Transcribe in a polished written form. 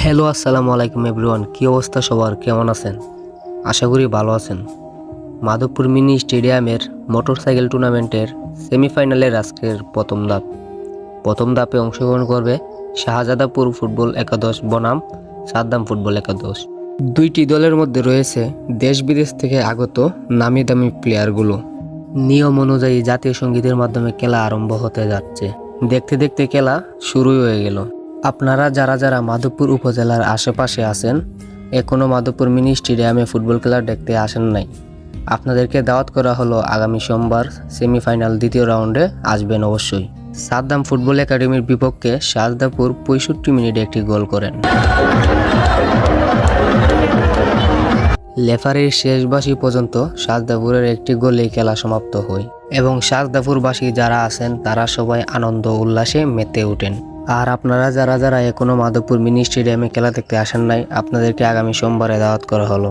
Hello আসসালামু আলাইকুম everyone, কি অবস্থা সবার, কেমন আছেন? আশা করি ভালো আছেন। মাধবপুর মিনি স্টেডিয়ামের মোটরসাইকেল টুর্নামেন্টের সেমিফাইনালের আজকের প্রথম ধাপে অংশগ্রহণ করবে শাহজাদাপুর ফুটবল একাদশ বনাম সাদ্দাম ফুটবল একাদশ। দুইটি দলের মধ্যে রয়েছে দেশ বিদেশ থেকে আগত নামি দামি প্লেয়ারগুলো। নিয়ম অনুযায়ী জাতীয় সঙ্গীতের মাধ্যমে খেলা আরম্ভ হতে যাচ্ছে। দেখতে দেখতে খেলা শুরুই হয়ে গেল। আপনারা যারা যারা মাধবপুর উপজেলার আশেপাশে আছেন, এখনও মাধবপুর মিনি স্টেডিয়ামে ফুটবল খেলা দেখতে আসেন নাই, আপনাদেরকে দাওয়াত করা হলো আগামী সোমবার সেমিফাইনাল দ্বিতীয় রাউন্ডে আসবেন অবশ্যই। সাদ্দাম ফুটবল একাডেমির বিপক্ষে শাহজাদাপুর 65 মিনিটে একটি গোল করেন। লেফারির শেষ বাঁশি পর্যন্ত শাহজাদাপুরের একটি গোলেই খেলা সমাপ্ত হয় এবং শাহজাদাপুরবাসী যারা আছেন তারা সবাই আনন্দ উল্লাসে মেতে ওঠেন। আর আপনারা যারা যারা এখনো মাধবপুর মিনি স্টেডিয়ামে খেলা দেখতে আসেন নাই, আপনাদেরকে আগামী সোমবারে দাওয়াত করা হলো।